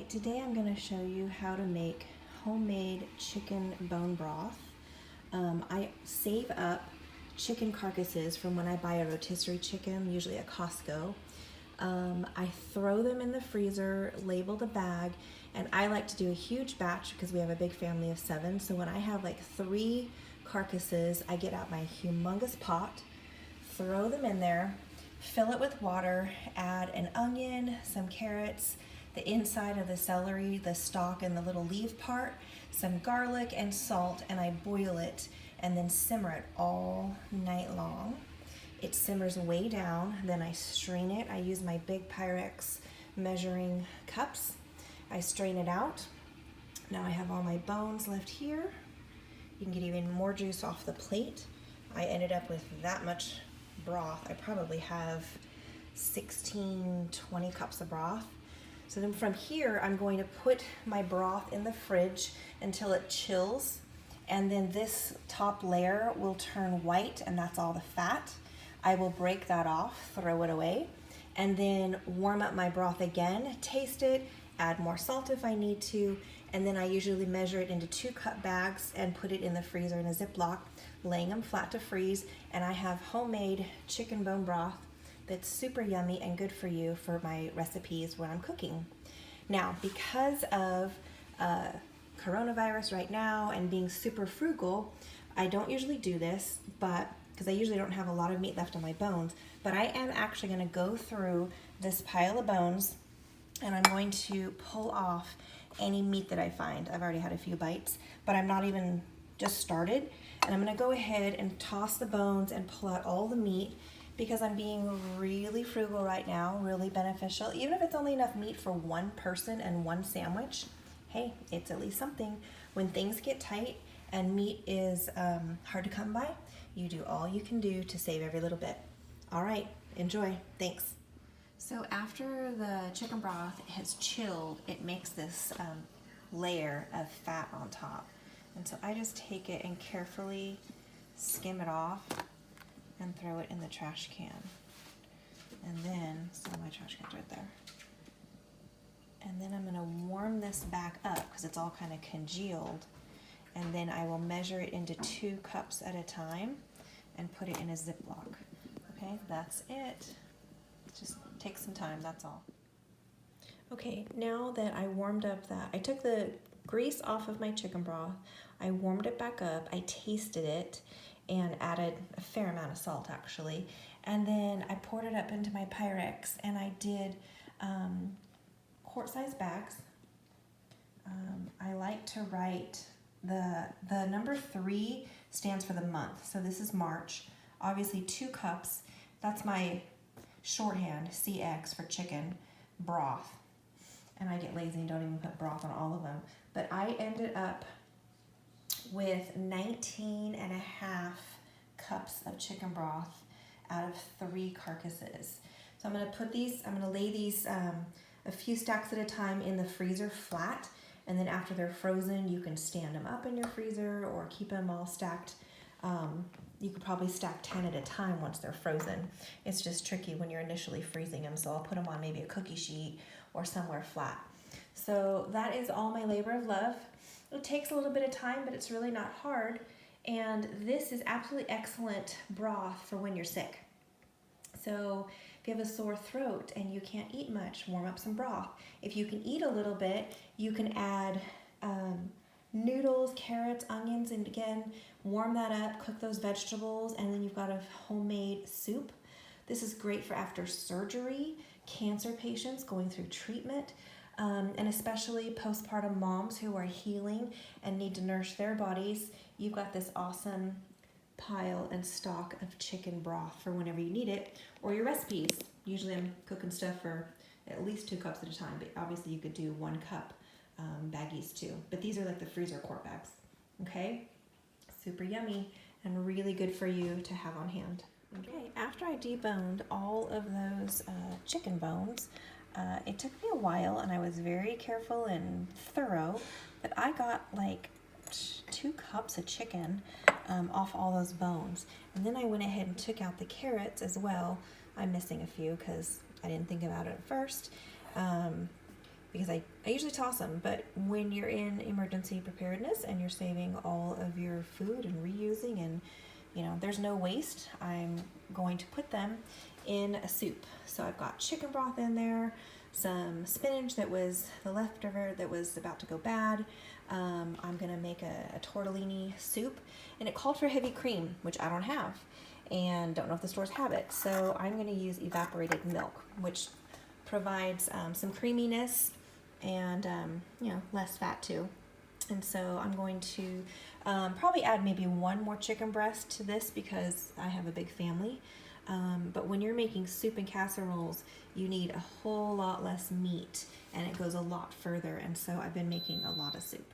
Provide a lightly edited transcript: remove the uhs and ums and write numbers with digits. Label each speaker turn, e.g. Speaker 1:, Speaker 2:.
Speaker 1: Today I'm going to show you how to make homemade chicken bone broth. I save up chicken carcasses from when I buy a rotisserie chicken, usually at Costco. I throw them in the freezer, label the bag, and I like to do a huge batch because we have a big family of 7. So when I have like 3 carcasses, I get out my humongous pot, throw them in there, fill it with water, add an onion, some carrots, the inside of the celery, the stalk and the little leaf part, some garlic and salt, and I boil it and then simmer it all night long. It simmers way down, then I strain it. I use my big Pyrex measuring cups. I strain it out. Now I have all my bones left here. You can get even more juice off the plate. I ended up with that much broth. I probably have 16, 20 cups of broth. So then from here, I'm going to put my broth in the fridge until it chills. And then this top layer will turn white, and that's all the fat. I will break that off, throw it away, and then warm up my broth again, taste it, add more salt if I need to, and then I usually measure it into 2-cup bags and put it in the freezer in a Ziploc, laying them flat to freeze, and I have homemade chicken bone broth that's super yummy and good for you for my recipes when I'm cooking. Now, because of coronavirus right now and being super frugal, I don't usually do this, but because I usually don't have a lot of meat left on my bones, but I am actually going to go through this pile of bones and I'm going to pull off any meat that I find. I've already had a few bites, but I'm not even just started, and I'm going to go ahead and toss the bones and pull out all the meat because I'm being really frugal right now, really beneficial. Even if it's only enough meat for one person and one sandwich, hey, it's at least something. When things get tight and meat is hard to come by, you do all you can do to save every little bit. All right, enjoy. Thanks. So after the chicken broth has chilled, it makes this layer of fat on top. And so I just take it and carefully skim it off and throw it in the trash can. And then, so my trash can's right there. And then I'm gonna warm this back up because it's all kind of congealed. And then I will measure it into 2 cups at a time and put it in a Ziploc. Okay, that's it. Just take some time, that's all. Okay, now that I warmed up that, I took the grease off of my chicken broth, I warmed it back up, I tasted it, and added a fair amount of salt actually. And then I poured it up into my Pyrex and I did quart-size bags. I like to write the number 3 stands for the month. So this is March. Obviously 2 cups. That's my shorthand, CX for chicken broth. And I get lazy and don't even put broth on all of them. But I ended up with 19 and a half cups of chicken broth out of 3 carcasses. So I'm gonna lay these a few stacks at a time in the freezer flat, and then after they're frozen, you can stand them up in your freezer or keep them all stacked. You could probably stack 10 at a time once they're frozen. It's just tricky when you're initially freezing them, so I'll put them on maybe a cookie sheet or somewhere flat. So that is all my labor of love. It takes a little bit of time, but it's really not hard. And this is absolutely excellent broth for when you're sick. So if you have a sore throat and you can't eat much, warm up some broth. If you can eat a little bit, you can add noodles, carrots, onions, and again, warm that up, cook those vegetables, and then you've got a homemade soup. This is great for after surgery, cancer patients going through treatment, and especially postpartum moms who are healing and need to nourish their bodies. You've got this awesome pile and stock of chicken broth for whenever you need it, or your recipes. Usually I'm cooking stuff for at least 2 cups at a time, but obviously you could do 1 cup baggies too. But these are like the freezer quart bags, okay? Super yummy and really good for you to have on hand. Okay, after I deboned all of those chicken bones, it took me a while and I was very careful and thorough, but I got like 2 cups of chicken off all those bones. And then I went ahead and took out the carrots as well. I'm missing a few because I didn't think about it at first. because I usually toss them, but when you're in emergency preparedness and you're saving all of your food and reusing, and you know, there's no waste, I'm going to put them in a soup. So I've got chicken broth in there, some spinach that was the leftover that was about to go bad. I'm gonna make a tortellini soup, and it called for heavy cream, which I don't have, and don't know if the stores have it. So I'm gonna use evaporated milk, which provides some creaminess and you know, less fat too. And so I'm going to probably add maybe one more chicken breast to this because I have a big family. But when you're making soup and casseroles, you need a whole lot less meat, and it goes a lot further. And so I've been making a lot of soup.